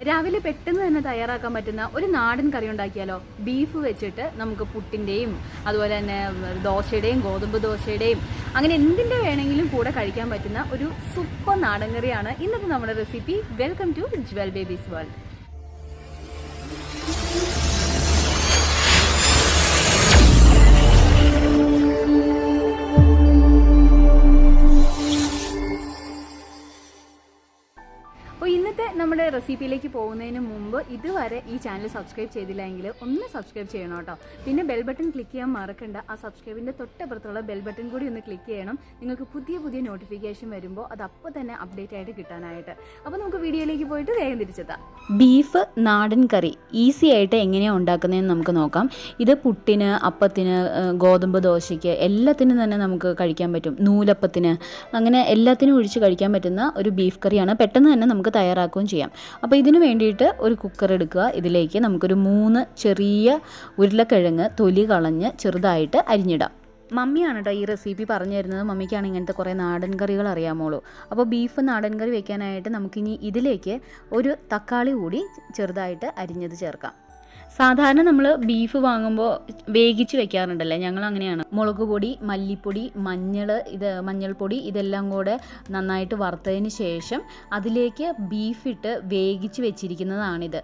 രാവിലെ പെട്ടെന്ന് തന്നെ തയ്യാറാക്കാൻ പറ്റുന്ന ഒരു നാടൻ കറി ഉണ്ടാക്കിയാലോ? ബീഫ് വെച്ചിട്ട് നമുക്ക് പുട്ടിൻ്റെയും അതുപോലെ തന്നെ ദോശയുടെയും ഗോതമ്പ് ദോശയുടെയും അങ്ങനെ എന്തിൻ്റെ വേണമെങ്കിലും കൂടെ കഴിക്കാൻ പറ്റുന്ന ഒരു സൂപ്പർ നാടൻ കറിയാണ് ഇന്നത്തെ നമ്മുടെ recipe. Welcome to jewel babies world. അപ്പോൾ ഇന്നത്തെ നമ്മുടെ റെസിപ്പിയിലേക്ക് പോകുന്നതിന് മുമ്പ് ഇതുവരെ ഈ ചാനൽ സബ്സ്ക്രൈബ് ചെയ്തില്ലെങ്കിൽ ഒന്ന് സബ്സ്ക്രൈബ് ചെയ്യണം കേട്ടോ. പിന്നെ ബെൽ ബട്ടൺ ക്ലിക്ക് ചെയ്യാൻ മറക്കണ്ട. ആ സബ്സ്ക്രൈബിൻ്റെ തൊട്ടപ്പുറത്തുള്ള ബെൽ ബട്ടൺ കൂടി ഒന്ന് ക്ലിക്ക് ചെയ്യണം. നിങ്ങൾക്ക് പുതിയ പുതിയ നോട്ടിഫിക്കേഷൻ വരുമ്പോൾ അത് അപ്പോൾ തന്നെ അപ്ഡേറ്റ് ആയിട്ട് കിട്ടാനായിട്ട്. അപ്പോൾ നമുക്ക് വീഡിയോയിലേക്ക് പോയിട്ട് വേഗം തിരിച്ചെത്താം. ബീഫ് നാടൻ കറി ഈസി ആയിട്ട് എങ്ങനെയാണ് ഉണ്ടാക്കുന്നതെന്ന് നമുക്ക് നോക്കാം. ഇത് പുട്ടിന്, അപ്പത്തിന്, ഗോതമ്പ് ദോശയ്ക്ക് എല്ലാത്തിനും തന്നെ നമുക്ക് കഴിക്കാൻ പറ്റും. നൂലപ്പത്തിന്, അങ്ങനെ എല്ലാത്തിനും ഒഴിച്ച് കഴിക്കാൻ പറ്റുന്ന ഒരു ബീഫ് കറിയാണ്. പെട്ടെന്ന് തന്നെ നമുക്ക് തയ്യാറാക്കുകയും ചെയ്യാം. അപ്പോൾ ഇതിന് വേണ്ടിയിട്ട് ഒരു കുക്കർ എടുക്കുക. ഇതിലേക്ക് നമുക്കൊരു 3 ചെറിയ ഉരുളക്കിഴങ്ങ് തൊലി കളഞ്ഞ് ചെറുതായിട്ട് അരിഞ്ഞിടാം. മമ്മിയാണ് കേട്ടോ ഈ റെസിപ്പി പറഞ്ഞു തരുന്നത്. മമ്മിക്കാണ് ഇങ്ങനത്തെ കുറേ നാടൻ കറികൾ അറിയാമോളൂ. അപ്പോൾ ബീഫ് നാടൻ കറി വെക്കാനായിട്ട് നമുക്കിനി ഇതിലേക്ക് ഒരു തക്കാളി കൂടി ചെറുതായിട്ട് അരിഞ്ഞത് ചേർക്കാം. സാധാരണ നമ്മൾ ബീഫ് വാങ്ങുമ്പോൾ വേവിച്ച് വെക്കാറുണ്ടല്ലേ, ഞങ്ങൾ അങ്ങനെയാണ്. മുളക് പൊടി, മല്ലിപ്പൊടി, മഞ്ഞൾപ്പൊടി ഇതെല്ലാം കൂടെ നന്നായിട്ട് വറുത്തതിന് ശേഷം അതിലേക്ക് ബീഫിട്ട് വേവിച്ച് വെച്ചിരിക്കുന്നതാണിത്.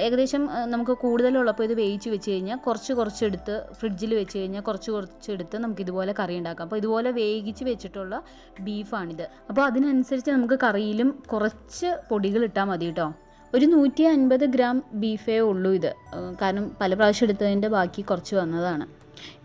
ഏകദേശം നമുക്ക് കൂടുതലുള്ളപ്പോൾ ഇത് വേവിച്ച് വെച്ച് കഴിഞ്ഞാൽ കുറച്ചെടുത്ത് ഫ്രിഡ്ജിൽ വെച്ച് കഴിഞ്ഞാൽ കുറച്ചെടുത്ത് നമുക്ക് ഇതുപോലെ കറി ഉണ്ടാക്കാം. അപ്പോൾ ഇതുപോലെ വേവിച്ച് വെച്ചിട്ടുള്ള ബീഫാണിത്. അപ്പോൾ അതിനനുസരിച്ച് നമുക്ക് കറിയിലും കുറച്ച് പൊടികൾ ഇട്ടാൽ മതി കേട്ടോ. ഒരു 150 ഗ്രാം ബീഫേ ഉള്ളൂ ഇത്, കാരണം പല പ്രാവശ്യം എടുത്തതിൻ്റെ ബാക്കി കുറച്ച് വന്നതാണ്.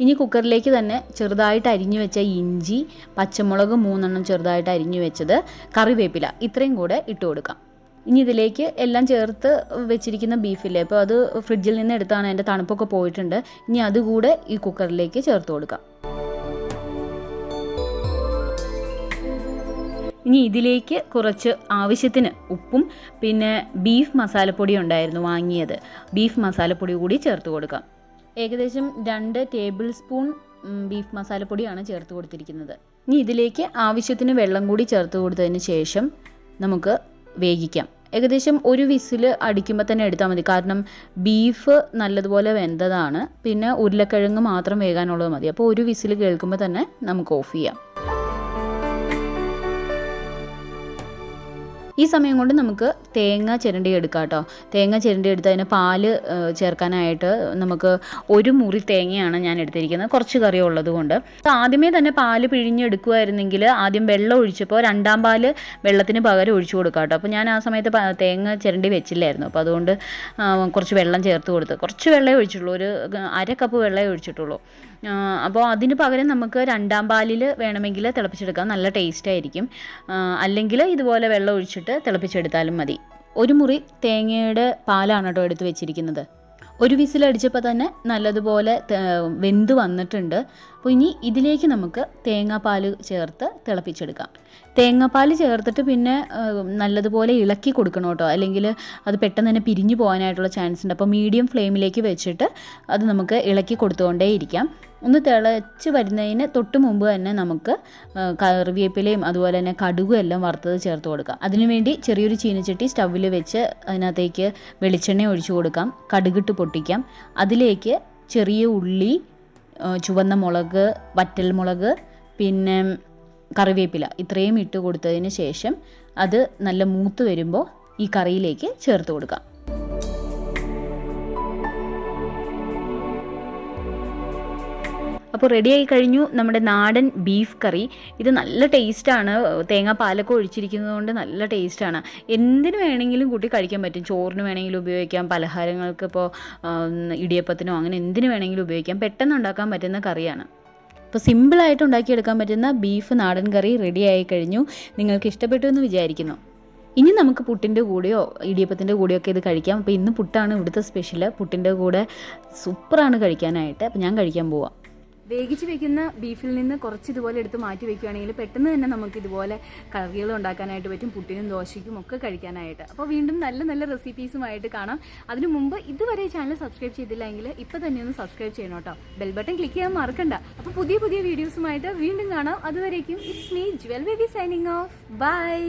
ഇനി കുക്കറിലേക്ക് തന്നെ ചെറുതായിട്ട് അരിഞ്ഞു വെച്ച ഇഞ്ചി, പച്ചമുളക് 3 ചെറുതായിട്ട് അരിഞ്ഞു വെച്ചത്, കറിവേപ്പില ഇത്രയും കൂടെ ഇട്ട് കൊടുക്കാം. ഇനി ഇതിലേക്ക് എല്ലാം ചേർത്ത് വെച്ചിരിക്കുന്ന ബീഫില്ലേ, അപ്പോൾ അത് ഫ്രിഡ്ജിൽ നിന്ന് എടുത്താണ്, അതിൻ്റെ തണുപ്പൊക്കെ പോയിട്ടുണ്ട്. ഇനി അതുകൂടെ ഈ കുക്കറിലേക്ക് ചേർത്ത് കൊടുക്കാം. ഇനി ഇതിലേക്ക് കുറച്ച് ആവശ്യത്തിന് ഉപ്പും പിന്നെ ബീഫ് മസാലപ്പൊടി ഉണ്ടായിരുന്നു വാങ്ങിയത്, ബീഫ് മസാലപ്പൊടി കൂടി ചേർത്ത് കൊടുക്കാം. ഏകദേശം 2 ടേബിൾ സ്പൂൺ ബീഫ് മസാലപ്പൊടിയാണ് ചേർത്ത് കൊടുത്തിരിക്കുന്നത്. ഇനി ഇതിലേക്ക് ആവശ്യത്തിന് വെള്ളം കൂടി ചേർത്ത് കൊടുത്തതിന് ശേഷം നമുക്ക് വേവിക്കാം. ഏകദേശം ഒരു വിസിൽ അടിക്കുമ്പോൾ തന്നെ എടുത്താൽ മതി, കാരണം ബീഫ് നല്ലതുപോലെ വെന്തതാണ്. പിന്നെ ഉരുളക്കിഴങ്ങ് മാത്രം വേകാനുള്ളത് മതി. അപ്പോൾ ഒരു വിസിൽ കേൾക്കുമ്പോൾ തന്നെ നമുക്ക് ഓഫ് ചെയ്യാം. ഈ സമയം കൊണ്ട് നമുക്ക് തേങ്ങ ചിരണ്ടി എടുക്കാം കേട്ടോ. തേങ്ങ ചിരണ്ടി എടുത്ത് അതിന് പാല് ചേർക്കാനായിട്ട് നമുക്ക് 1 മുറി തേങ്ങയാണ് ഞാൻ എടുത്തിരിക്കുന്നത്, കുറച്ച് കറി ഉള്ളത് കൊണ്ട്. ആദ്യമേ തന്നെ പാല് പിഴിഞ്ഞെടുക്കുമായിരുന്നെങ്കിൽ ആദ്യം വെള്ളം ഒഴിച്ചപ്പോൾ 2ാം പാല് വെള്ളത്തിന് പകരം ഒഴിച്ചു കൊടുക്കാം കേട്ടോ. അപ്പോൾ ഞാൻ ആ സമയത്ത് തേങ്ങ ചിരണ്ടി വെച്ചില്ലായിരുന്നു. അപ്പോൾ അതുകൊണ്ട് കുറച്ച് വെള്ളം ചേർത്ത് കൊടുത്ത്, കുറച്ച് വെള്ളമേ ഒഴിച്ചിട്ടുള്ളൂ, ഒരു 1/2 കപ്പ് വെള്ളമേ ഒഴിച്ചിട്ടുള്ളൂ. അപ്പോൾ അതിന് പകരം നമുക്ക് 2ാം പാലിൽ വേണമെങ്കിൽ തിളപ്പിച്ചെടുക്കാം, നല്ല ടേസ്റ്റ് ആയിരിക്കും. അല്ലെങ്കിൽ ഇതുപോലെ വെള്ളം ഒഴിച്ചിട്ട് തിളപ്പിച്ചെടുത്താലും മതി. 1 മുറി തേങ്ങയുടെ പാലാണ് കേട്ടോ എടുത്ത് വെച്ചിരിക്കുന്നത്. ഒരു വിസിലടിച്ചപ്പോൾ തന്നെ നല്ലതുപോലെ വെന്ത് വന്നിട്ടുണ്ട്. അപ്പോൾ ഇനി ഇതിലേക്ക് നമുക്ക് തേങ്ങാപ്പാൽ ചേർത്ത് തിളപ്പിച്ചെടുക്കാം. തേങ്ങാപ്പാൽ ചേർത്തിട്ട് പിന്നെ നല്ലതുപോലെ ഇളക്കി കൊടുക്കണം കേട്ടോ, അല്ലെങ്കിൽ അത് പെട്ടെന്ന് തന്നെ പിരിഞ്ഞു പോകാനായിട്ടുള്ള ചാൻസ് ഉണ്ട്. അപ്പോൾ മീഡിയം ഫ്ലെയിമിലേക്ക് വെച്ചിട്ട് അത് നമുക്ക് ഇളക്കി കൊടുത്തുകൊണ്ടേ ഇരിക്കാം. ഒന്ന് തിളച്ച് വരുന്നതിന് തൊട്ട് മുമ്പ് തന്നെ നമുക്ക് കറിവേപ്പിലയും അതുപോലെ തന്നെ കടുകും എല്ലാം വറുത്തത് ചേർത്ത് കൊടുക്കാം. അതിനുവേണ്ടി ചെറിയൊരു ചീനച്ചട്ടി സ്റ്റൗവിൽ വെച്ച് അതിനകത്തേക്ക് വെളിച്ചെണ്ണ ഒഴിച്ചു കൊടുക്കാം. കടുകിട്ട് പൊട്ടിക്കാം. അതിലേക്ക് ചെറിയ ഉള്ളി, ചുവന്ന മുളക്, വറ്റൽമുളക്, പിന്നെ കറിവേപ്പില ഇത്രയും ഇട്ട് കൊടുത്തതിന് ശേഷം അത് നല്ല മൂത്ത് വരുമ്പോൾ ഈ കറിയിലേക്ക് ചേർത്ത് കൊടുക്കാം. അപ്പോൾ റെഡി ആയി കഴിഞ്ഞു നമ്മുടെ നാടൻ ബീഫ് കറി. ഇത് നല്ല ടേസ്റ്റാണ്, തേങ്ങാപ്പാലൊക്കെ ഒഴിച്ചിരിക്കുന്നത് കൊണ്ട് നല്ല ടേസ്റ്റാണ്. എന്തിനു വേണമെങ്കിലും കൂട്ടി കഴിക്കാൻ പറ്റും. ചോറിന് വേണമെങ്കിലും ഉപയോഗിക്കാം, പലഹാരങ്ങൾക്ക് ഇപ്പോൾ ഇടിയപ്പത്തിനോ അങ്ങനെ എന്തിനു വേണമെങ്കിലും ഉപയോഗിക്കാം. പെട്ടെന്ന് ഉണ്ടാക്കാൻ പറ്റുന്ന കറിയാണ്. അപ്പോൾ സിമ്പിളായിട്ട് ഉണ്ടാക്കിയെടുക്കാൻ പറ്റുന്ന ബീഫ് നാടൻ കറി റെഡി ആയി കഴിഞ്ഞു. നിങ്ങൾക്ക് ഇഷ്ടപ്പെട്ടു എന്ന് വിചാരിക്കുന്നു. ഇനി നമുക്ക് പുട്ടിൻ്റെ കൂടെയോ ഇടിയപ്പത്തിൻ്റെ കൂടെയോ ഒക്കെ ഇത് കഴിക്കാം. അപ്പോൾ ഇന്ന് പുട്ടാണ് ഇവിടുത്തെ സ്പെഷ്യൽ. പുട്ടിൻ്റെ കൂടെ സൂപ്പറാണ് കഴിക്കാനായിട്ട്. അപ്പോൾ ഞാൻ കഴിക്കാൻ പോവാം. വേവിച്ച് വെക്കുന്ന ബീഫിൽ നിന്ന് കുറച്ച് ഇതുപോലെ എടുത്ത് മാറ്റി വെക്കുകയാണെങ്കിൽ പെട്ടെന്ന് തന്നെ നമുക്ക് ഇതുപോലെ കറികൾ ഉണ്ടാക്കാനായിട്ട് പറ്റും, പുട്ടിനും ദോശയ്ക്കും ഒക്കെ കഴിക്കാനായിട്ട്. അപ്പോൾ വീണ്ടും നല്ല നല്ല റെസിപ്പീസുമായിട്ട് കാണാം. അതിനു മുമ്പ് ഇതുവരെ ചാനൽ സബ്സ്ക്രൈബ് ചെയ്തില്ലെങ്കിൽ ഇപ്പോൾ തന്നെ ഒന്ന് സബ്സ്ക്രൈബ് ചെയ്യണം കേട്ടോ. ബെൽ ബട്ടൺ ക്ലിക്ക് ചെയ്യാൻ മറക്കണ്ട. അപ്പോൾ പുതിയ പുതിയ വീഡിയോസുമായിട്ട് വീണ്ടും കാണാം. അതുവരേക്കും it's me jewel baby signing off. By.